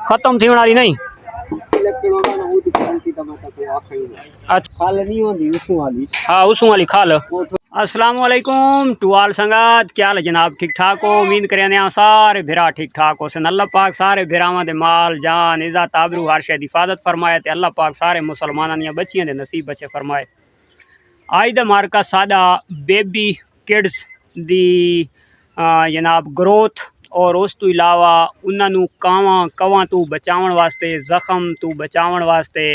खत्म थी वाली नहीं। हाँ उसू वाली खाल। अस्सलाम वालेकुम टू ऑल संगत, क्या हाल है जनाब? ठीक ठाक हो? उम्मीद करें सारे भिरा ठीक ठाक हो। सन अल्लाह पाक सारे भिरावां दे माल जान इज़्ज़त आबरू हर शे दी हिफाजत फरमाए ते अल्लाह पाक सारे मुसलमानां दियां बच्चियां दे नसीब बचे फरमाए। आज दा मार्का सादा बेबी किड्स दी जनाब ग्रोथ और उस तो इलावा उन्होंने कवां तो बचावन वास्ते जख्म तो बचावन वास्ते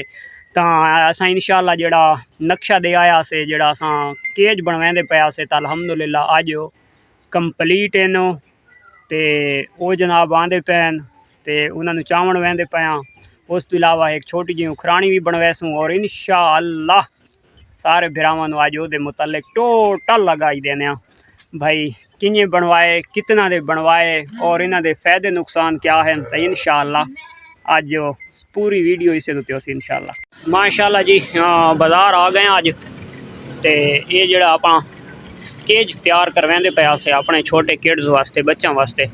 असा इंशाअल्लाह जड़ा नक्शा दे आया से जड़ा असा केज बनवाते पाया से अल्हम्दुलिल्लाह अज कंप्लीट इनो ते वो जनाब आंदे पैन ते उन्होंने चावण वहदे पाया। उस तो इलावा एक छोटी जी उखरानी भी बनवैसूँ और इंशाअल्लाह सारे भिरावां अज वो मुतलक टोटल लगाई देने भाई किए बनवाए कितना दे बनवाए और इन्हों के फायदे नुकसान क्या है। तो इंशाअल्लाह अज पूरी वीडियो इसे उत्ते इंशाअल्लाह माशाअल्लाह जी। बाज़ार आ गए अज तो ये जड़ा आप केज तैयार करवाते पाया से अपने छोटे किड्स वास्ते बच्चों वास्ते।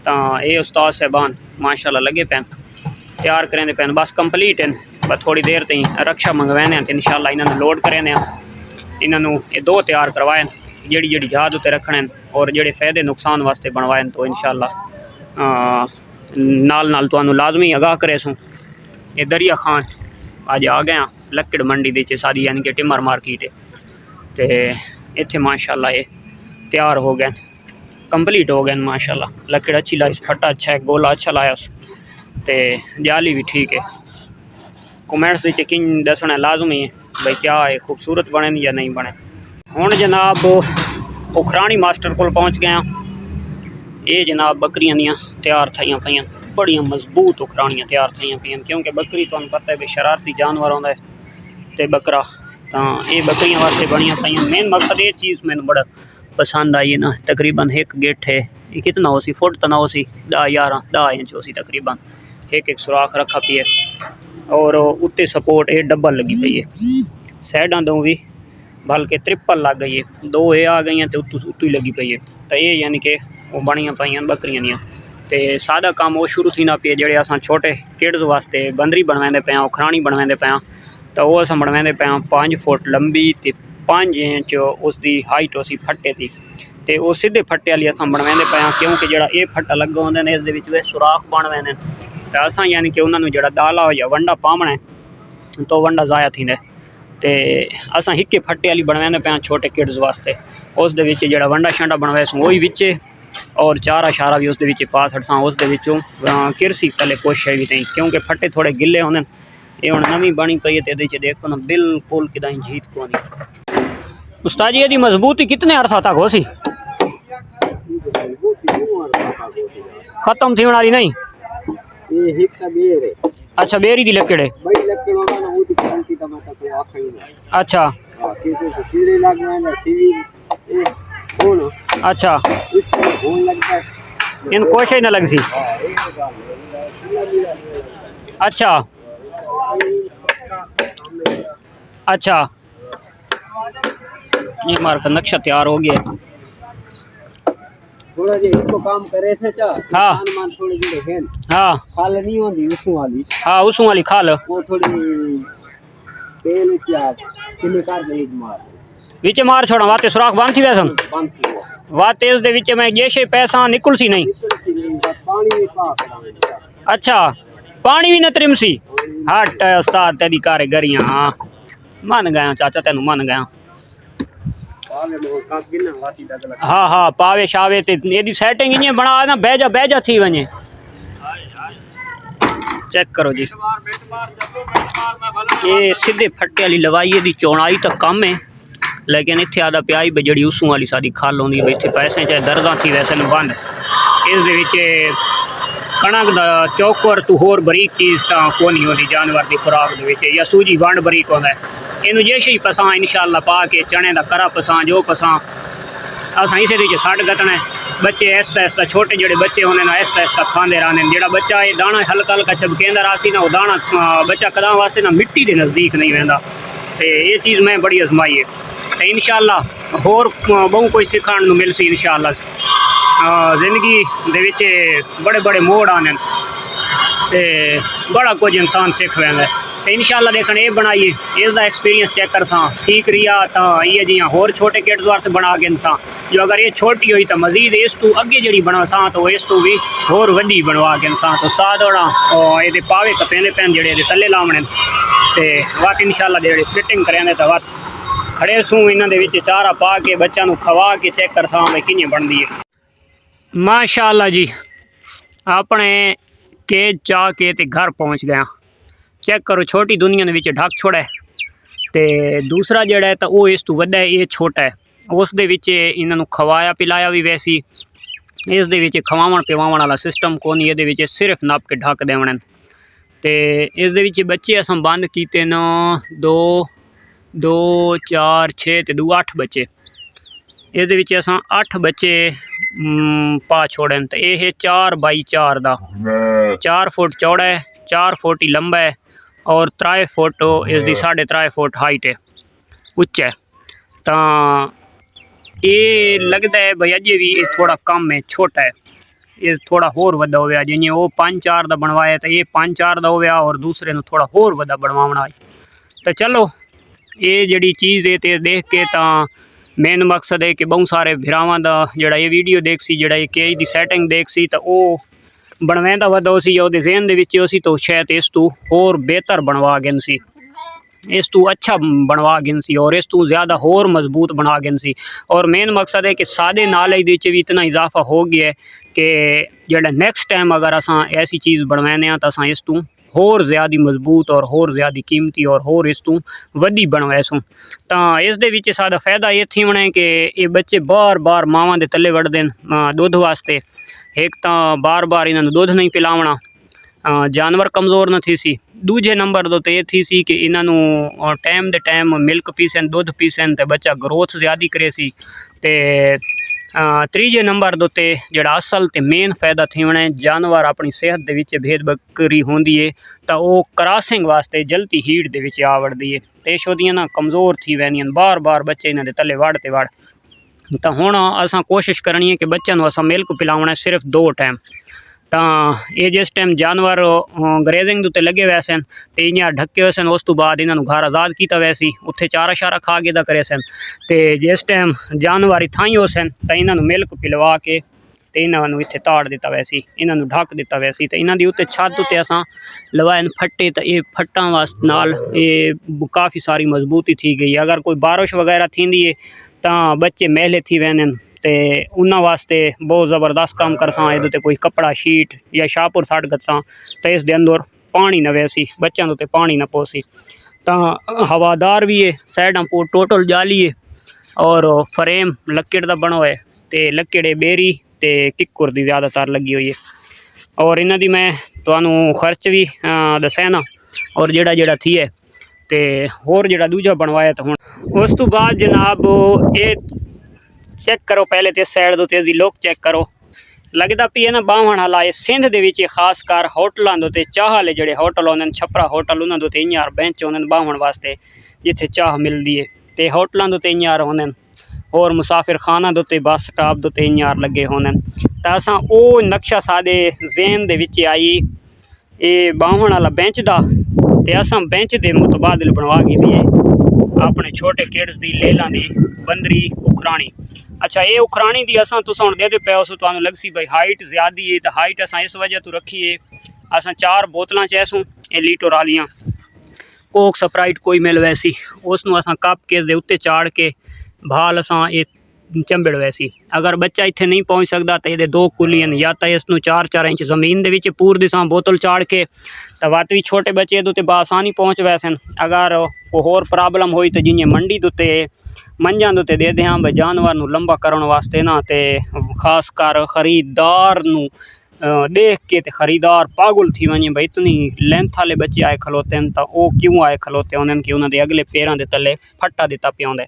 तो ये उस्ताद साहबान माशाअल्लाह लगे पैन तैयार करेंदे पैन बस कंप्लीट हैं। बस थोड़ी देर तई रक्षा मंगवाने तो इंशाअल्लाह इन्होंने लोड करें इन्हों ये दो तैयार करवाए जड़ी जड़ी जहाज उत्ते रखने और जेडे फायदे नुकसान वास्ते बनवाए तो इंशाअल्लाह नाल नाल तुहानू लाजमी आगाह करे सूँ। ये दरिया खान अज आ गया लक्कड़ मंडी दी सारी यानी कि टिमर मार्केट है तो इत्थे माशाअल्लाह ये तैयार हो गए कंप्लीट हो गए माशाअल्लाह। लक्कड़ अच्छी लाई, फट्टा अच्छा है, गोला अच्छा लाया तो जाली भी ठीक है। कमेंट्स किन दसना लाजमी है भाई क्या है खूबसूरत बने या नहीं बने। हुण जनाब उखरानी मास्टर को पहुँच गया। ये जनाब बकरियां दियाँ तैयार थी पई बड़िया मजबूत उखरानियाँ तैयार थी पई क्योंकि बकरी तुहानू पता है भी शरारती जानवर आंदा है तो बकरा तो ये बकरियां वास्ते बनिया पई। मेन मकसद ये चीज़ मैंने बड़ा पसंद आई है ना। तकरीबन एक गेट है ये कितना हो सी फुट तो ना हो सी 10-11 इंच हो सी तकरीबन। एक सुराख रखा पी है और उत्ते सपोर्ट ये डबल लगी पई है साइडा दो भी बल्कि ट्रिपल लग गई है। दो ये आ गई तो उत्तू ही लगी पई है तो ये यानी कि वो बनिया पाई बकरियां दियाँ तो सादा काम वो शुरू थी ना पे जेडे अस छोटे किड्स वास्ते बंदरी बनवाते पे उखरानी बनवाते पे तो वो अस बनवाते पे 5 फुट लंबी तो 5 इंच उसकी हाइट उसी फट्टे थी तो वो सीधे फट्टे वाली अस बनवाते पे क्योंकि जरा ये फट्टा लगे होंगे ने इस सुराख बन वैने तो असा यानी कि उन्होंने जरा दाला हो या वंडा पावना है तो वंडा ज़ाया थी तो असा हिक्के फट्टे वाली बनवाते पे छोटे किड्स वास्ते। उस जरा वंडा शंडा बनवाए सूँ वही बिचे और चारा शारा भी उस पा छड़सा उस किरसी पहले कोशिश भी थी क्योंकि फट्टे थोड़े गिले होंगे। ये हम नवी बनी पई है तो देखो ना बिल्कुल किदा झीत को नहीं। उस्ताद जी ये मजबूती कितने अरसा तक हो सी? खत्म थी वाली नहीं। अच्छा बेरी दी लकड़ है। अच्छा अच्छा इन कोशिश न लग सी। अच्छा अच्छा ये हमारा का नक्शा तैयार हो गया। थोड़ा जे इसको काम करे से चा हाँ मान थोड़ी जेडे हैं हाँ खाल नहीं होंदी उसू वाली। हाँ उसू वाली खाल वो थोड़ी तेल क्या किले कार दे मार विच मार छोड़ा वाते सुराख बंद थी वैसन वाते इस दे विच में जैसे पैसा निकल सी नहीं। पानी पा अच्छा पानी भी न त्रिमसी। हट उस्ताद तेरी कारीगरियां हाँ मन गया चाचा तेन मन गया। हाँ हाँ पावे शावे ते एदी सेटिंग इं बना ना बहजा थी वने। चेक करो जी ये सीधे फट्टे वाली लवाई दी चौड़ाई तक कम है लेकिन इतने आदा प्याई भी जी उसू वाली सारी खल आँदी भी इतने पैसे चाहे दर्दा थी वैसे बंद इस कणक का चौकर तो होर बरीक चीज़ तो को नहीं होती जानवर की खुराक या सूजी वंड बरीक होता है। इनू जैसे ही पसा इंशाअल्लाह पा के चने का करा पसा जो पसा अस इसे सट गतना बच्चे ऐसा ऐसा छोटे जोड़े बच्चे होने ना ऐसा ऐसा खाते रहने जो बच्चा ये दाना हल्का हल्का चबकेंदा रहा ना वो दाना बच्चा कदा वास्ते ना मिट्टी के नज़दीक नहीं रहा तो ये चीज़ मैं बड़ी आजमाई है तो इंशाअल्लाह होर बहु कोई सिखाने मिल सी इंशाअल्लाह जिंदगी दे विच बड़े बड़े मोड़ आने ਤੇ बड़ा कुछ इंसान सीख वैंदा तो इंशाल्लाह देखन ये बनाइए इसका एक्सपीरियंस चेक कर था ठीक रहा तो ये जी होर छोटे किड्स वास्ते बना के था जो अगर ये छोटी हुई तो मजीद इस तू अगे जी बना था तो इस तू भी होर वड्डी बनवा के था तो साथ होना ये पावे कपेंदे पैन जेडे थले लावने तो वत इंशाल्लाह जेडे फिटिंग करेंगे तो वत खड़े सूँ इन्होंने चारा पा के बच्चों खवा के चेक कर था भाई किमें बनती है। माशाअल्लाह जी अपने केज चा के ते घर पहुँच गया चेक करो छोटी दुनिया ने ढक छोड़ा तो दूसरा जड़ा है तो वो इस तू वड्डा है ये छोटा है उस दे विच इन्हों खवाया पिलाया भी वैसी इस दे विच खवावन पिवावन वाला सिस्टम कोनी ये दे विच सिर्फ नप के ढक देवने तो इस दे विच बच्चे असां बंद कीते न 2 2 4 6 ते 2 8 बच्चे इस दे विच असां 8 बच्चे पा छोड़े तो यह 4 बाई 4 दा 4 फुट चौड़ा है 4 फुट ही लंबा है और 3 फुट इसकी 3.5 फुट हाइट है उच्चा है तो ये लगता है भाई अजे भी थोड़ा कम है छोटा है ये थोड़ा होर वड्डा होया जिवें वो 5-4 दा बनवाया तो ये 5-4 दा होया और दूसरे ने थोड़ा होर वड्डा बनवाना है तो चलो ये जड़ी चीज़ है तो देख के तो मेन मकसद है कि बहुत सारे भिरावां दा जड़ा ये वीडियो देख सी जड़ा ये केज दी सैटिंग देख सी तो वो बनवांदा वड्डा सी ओहदे ज़हन दे विच सी तो शायद इस तू होर बेहतर बनवा गिन सी इस तू अच्छा बनवा गिन सी और इस तू ज़्यादा होर मजबूत बना गिन सी और मेन मकसद है कि सादे नाले दे भी इतना इजाफा हो गया है कि जड़ा नेक्स्ट टाइम अगर असां ऐसी चीज़ बनवाने तो असां इस तू होर ज़्यादा मजबूत और होर ज़्यादा कीमती और होर इस तू वड्डी बनवासूँ तो इस दे विच सादा फायदा ये थी होना है कि ये बच्चे बार बार मावां दे तले वड़दे दुध वास्ते एक तो बार बार इन्होंने दुध नहीं पिलावना जानवर कमज़ोर न थी सी दूजे नंबर दो तो ये थी सी कि इन्हों टाइम दे टाइम मिल्क पीसन दुध पीसन तो बच्चा ग्रोथ ज़्यादा करे सी ते तीजे नंबर दो ते जड़ा असल ते मेन फायदा थी होना है जानवर अपनी सेहत दे विच भेद बकरी होंदी है तो वो क्रॉसिंग वास्ते जल्दी हीट दे विच आ वड़दी है ते शोदियां ना कमज़ोर थी वैनियां बार बार बच्चे इन्हां दे तले वड़ते वड़ तो हुण असां कोशिश करनी है कि बच्चों असां मिल्क पिलावना सिर्फ 2 टाइम तो ये जिस टाइम जानवर ग्रेजिंग उत्ते लगे हुए सन तो इं ढके हुए सन उस तो बाद इन्हों घर आज़ाद किया वैसी उत्थे चारा शारा खा के करे सन तो जिस टाइम जानवर इत्थां ही हो सन तो इन्हों मिल्क पिलवा के तो इन्हों इत्थे ताड़ दिता वैसी इन्हों ढक दिता वैसी तो इन्हों की उत्ते छत उत्ते असां लवाए फट्टे तो ये फट्टां वास्ते नाल ये काफ़ी सारी मजबूती थी गई अगर कोई बारिश वगैरह थी है तो बच्चे मैले थी वैन तो उन्होंने वास्ते बहुत ज़बरदस्त काम करसा ये कोई कपड़ा शीट या शाहपुर सट गसा तो इस दे अंदर पानी न वैसी बच्चों के पानी न पोसी तो हवादार भी है साइडा पर टोटल जाली है और फ्रेम लकड़ का बना हुआ है तो लकड़े बेरी तो किक्कुर की ज़्यादातर लगी हुई है और इन्हों की मैं तुहानू खर्च भी दस्या ना और जड़ा जड़ा थी है तो होर जड़ा दूजा बनवाया तो हुण उस तो बाद जनाब ये चेक करो पहले तो इस साइड दो इसकी लुक चेक करो लगता पी है ना बावण वाला ये सिंध के खास कर होटलों के चाह वाले जोड़े होटल होंगे छपरा होटल उन्होंने इं बेंच होंगे बावण वास्ते जिथे चाह मिलती है तो होटलों के इं होंगे और मुसाफिर खाना के बस स्टॉप के इं लगे होंगे तो असा वो नक्शा सादे ज़हन दे आई ये बावण वाला बेंच का तो असा बेंच के मुतबादिल बनवा के है अपने छोटे किड्स की लेलों की बंदरी उखरानी अच्छा ये उखरानी की असा तुस हूँ दे पे उस तुम लग सी भाई हाइट ज़्यादा है तो हाइट असा इस वजह तो रखी है असा 4 बोतल चैसूँ ये लीटर वालियाँ कोक स्प्राइट कोई मिल वैसी उसनों असा कप के दे उत्ते चाड़ के भाल असा ये चंबड़ वैसी अगर बच्चा इत्थे नहीं पहुँच सकता तो ये 2 कुलियन या तो इसनों 4-4 इंच जमीन के पूर दिशा बोतल चाड़ के तो वत भी छोटे बच्चे तो बासानी पहुँच वैसन अगर कोई होर प्रॉब्लम हुई तो जिमें मंडी दुते मंझां दुते दे दें भाई जानवर नूं लंबा करने वास्ते ना तो खास कर खरीदार नूं देख के ते खरीदार पागल थी वने भाई इतनी लेंथ वाले बच्चे आए खलोते हैं तो वो क्यों आए खलोते उन्होंने कि उन्होंने अगले पैरों के तले फट्टा दिता पिया होंदा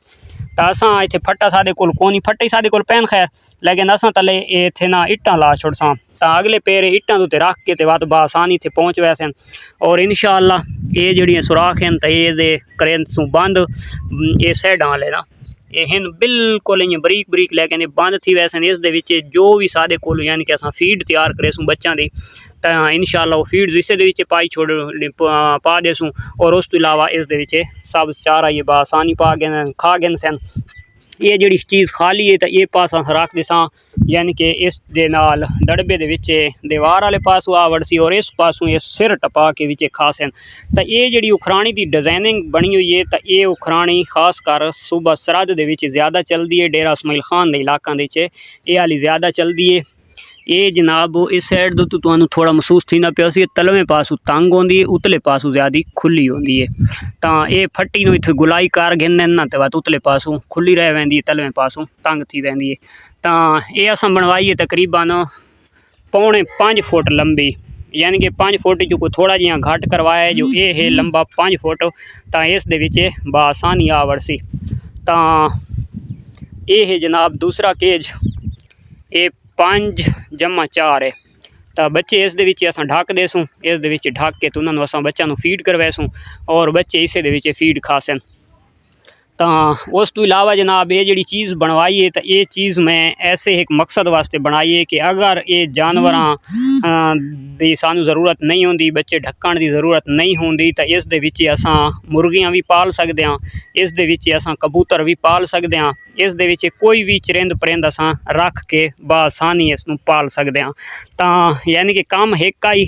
तो असां इत्थे फट्टा सादे कोल कोनी फट्टे सादे कोल पैन खैर लेकिन असां तले इत्थे ना इट्टां ला छुड़सां तो अगले पैर इट्टां तो रख के ते वत बासानी इत्थे पहुँच वैसन और इंशाअल्लाह ये जड़ियाँ सुराख हैं तो ये करें सू बंद ये साइडां वाले ना ये हैं बिल्कुल इं बरीक बरीक लेकिन बंद थी वैसे इस दे विच जो भी सादे कोल यानी कि असां फीड तैयार करे सूँ बच्चों की ਤਾਂ ਇਨਸ਼ਾਅੱਲਾ ਉਹ ਫੀਡਸ ਇਸੇ ਦੇ ਵਿੱਚ ਪਾਈ ਪਾ ਦੇਸੂੰ और उस तो इलावा इस दे विच सब चारा ये बासानी पा गए खा गए सन। ये जिहड़ी चीज़ खाली है तो ये पासा रख दिसां यानी कि इस दे नाल दड़बे दे विच दीवार वाले पासों आ वड़सी और इस पासों ये सिर टपा के विच खासन। तो ये जिहड़ी उखरानी दी डिज़ाइनिंग बनी हुई है तो ये उखरानी खास कर सूबा सरहद दे विच ज़्यादा चलती है। डेरा इस्माइल खान दे इलाकों दे विच ये हाली ज़्यादा चलती है। ये जनाब इस साइड तो तुहानू थोड़ा महसूस थी पिया सी तलवें पासों तंग होंदी है उतले पासों ज़्यादा खुली होंदी है। तो ये फट्टी नूं इत्थे गुलाई कर गिनने ना तो बात उतले पासों खुली रह वेंदी है तलवें पासों तंग थी वेंदी है। तो ये असां बनवाई है तकरीबन 5.25 फुट लंबी यानी कि 5 फुट जो कोई थोड़ा जिहा घट करवाया है जो ये है लंबा 5 फुट। तो इस दे विच बासानी आ वड़सी। तो ये है जनाब दूसरा केज ये 5/4 है। तो बच्चे इस दे विच असां ढक देसूँ इस दे विच ढक के तो उन्होंने असां बच्चों को फीड करवासूँ और बच्चे इसे दे विच फीड खासन। तो उस तो इलावा जनाब ये जी चीज़ बनवाई है तो ये चीज़ मैं ऐसे एक मकसद वास्ते बनाई है कि अगर ये जानवरां दी सानू ज़रूरत नहीं होंदी बच्चे ढक्कण की ज़रूरत नहीं होंदी तो इस दे विच असां मुर्गियां भी पाल सकते हाँ इस दे विच असां कबूतर भी पाल सकते हाँ इस दे विच कोई भी चरिंद परिंद असां रख के बासानी इसनूं पाल सकते हाँ। तो यानी कि काम एक आई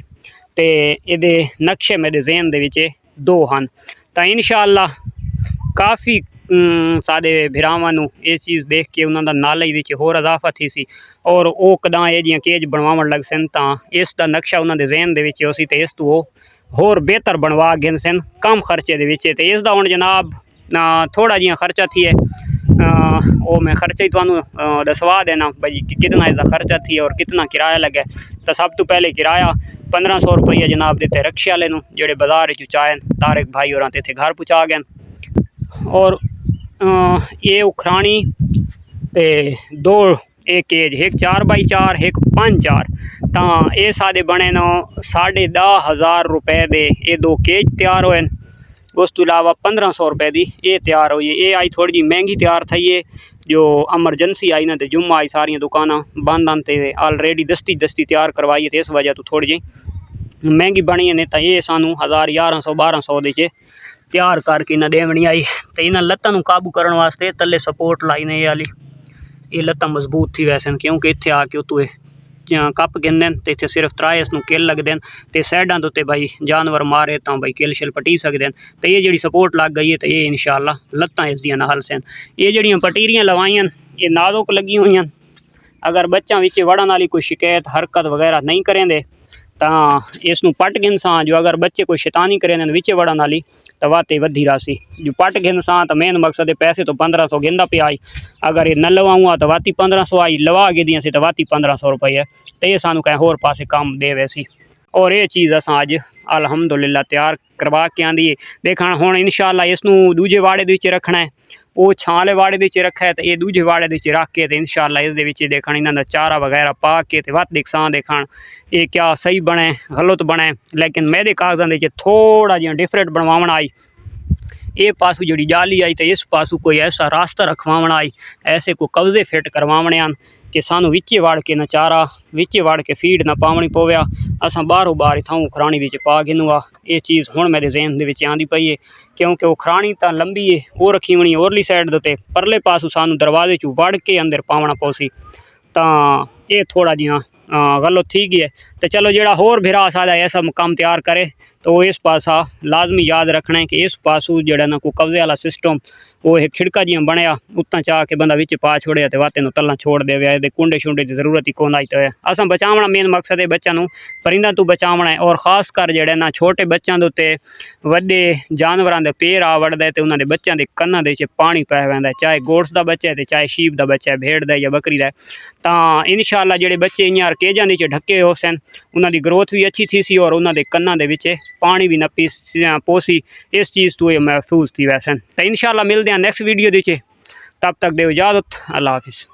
तो ये नक्शे मेरे ज़हन दे विच 2 हैं। तो इंशाअल्लाह काफ़ी साडे भिरावां नूं ये चीज़ देख के उन्होंने नॉलेज विच होर इजाफा थी सी और वो कदां ये जियां केज बनवावन लग सन तो इसका नक्शा उन्होंने ज़हन दे विच सी तो इस तो होर बेहतर बनवा गए सन कम खर्चे दे विच। तो इसका हुण जनाब थोड़ा जिहा खर्चा थी है वो मैं खर्चा ही तुहानू दसवा देना भाई कितना इसका खर्चा थी और कितना किराया लगे। तो सब तो पहले किराया 1500 रुपया जनाब देते रक्शे वाले नूं जेड़े बाजार चाहे तारिक भाई और इत्थे घर पहुँचा गए। और ये उखरानी ते 2 एक केज एक 4x4 एक 5x4 तो ये सादे बने नो 10,500 रुपए दे ये 2 केज तैयार होए। उस तो इलावा 1500 रुपए की ये तैयार हुई है। ये आई थोड़ी जी महंगी तैयार थी है जो एमरजेंसी आई ना तो जुम्मा आई सारिया दुकाना बंद आन तो ऑलरेडी दस्ती तैयार करवाई है तो इस वजह तो थोड़ी जी महंगी बनी है। नहीं तो ये सानू 1100-1200 दे तैयार करके इन्हें देवनी आई। तो इन्हें लत्तों काबू करने वास्ते तले सपोर्ट लाई ने वाली ये लत्तां मजबूत थी वैसे क्योंकि इत्थे आके उतों कप गिनते तो इतने सिर्फ 3 इसनूं किल लगते हैं तो साइडों के उत्ते भाई जानवर मारे तो भाई किल शिल पटी सकते हैं। तो ये जी सपोर्ट लग गई है तो ये इंशाअल्लाह लत्तां इसदियां नाल सन। ये जड़ियाँ पटीरियाँ लवाइयां ये नाजुक लगी हुई हैं अगर बच्चों विच वड़न वाली कोई शिकायत हरकत वगैरह नहीं करेंदे तो इसनूं पट गिन सां जो अगर बच्चे कोई शैतानी करेंदे विच वड़न वाली तो वाते वधी रासी जो पट गिन सां तो मेन मकसद है पैसे तो 1500 गिनदा पे आई अगर ये न लवाऊँ तो वाती 1500 आई लवा गिदियाँ से तो वाती 1500 रुपये तो ये सानू कहीं होर पासे काम दे वैसी। और ये चीज़ असां अज अलहमदुलिल्लाह तैयार करवा के आंदी है। देखा हुण इंशाअल्लाह इसनूं दूजे वाड़े दे विच रखना है वो छाले वाड़े दे विच रखा है तो ये दूजे वाड़े दे विच रख के तो इंशाअल्लाह इस दे विच देखण इन्हां दा चारा वगैरह पा के तो वत दिखसां देखण ये क्या सही बने गलत बने। लेकिन मेरे कागजां दे विच थोड़ा जिहा डिफरेंट बनवावण आई ये पासू जी जाली आई तो इस पासू कोई ऐसा रास्ता रखवावण आई ऐसे को कब्जे फिट करवावणे आन कि सानू विचे वाड़ के न चारा विचे वाड़ के फीड ना पावनी पवे असां बाहरों बाहर इथां उखरानी विच पा गिनूआ। ये चीज़ हुण मेरे ज़हन दे विच आंदी पई है क्योंकि उखरानी तो लंबी है वो रखी होनी ओरली साइड दे उत्ते परले पासू सानू दरवाजे चू वड़ के अंदर पावना पौसी तो ये थोड़ा जिहा गलत थी गई है। तो चलो जेड़ा होर भिरा सादा ऐसा काम तैयार करे तो इस पासा लाजमी याद रखना है कि इस पासू जड़ा ना को कब्जे वाला सिस्टम वो एक खिड़का जिहा बनया उत्ता चाह के बंदा विच पा छोड़े तो वाते तल्ला छोड़ दे कुंडे शुंडे की जरूरत ही कौन आई तो है। असां बचावना मेन मकसद है बच्चों परिंदा तो बचावना है और खास कर जड़े ना छोटे बच्चों के उत्ते वड्डे जानवरों के पैर आ वड़दा तो उन्होंने बच्चों के कन्नां दे पानी पै वैंदा चाहे गोट्स का बच्चा है तो चाहे शीप का बच्चा है भेड़ का या बकरी का। तो इंशाअल्लाह जेडे बच्चे इं केजां नीचे ढके हो सन उन्होंने ग्रोथ भी अच्छी थी सी और उन्होंने कन्नां दे विच पानी भी न पोसी इस चीज़ तो ये महफूज थी वैसे। तो इंशाअल्लाह मिलते हैं नेक्स्ट वीडियो दे तब तक दे इजाज़त अल्लाह हाफिज़।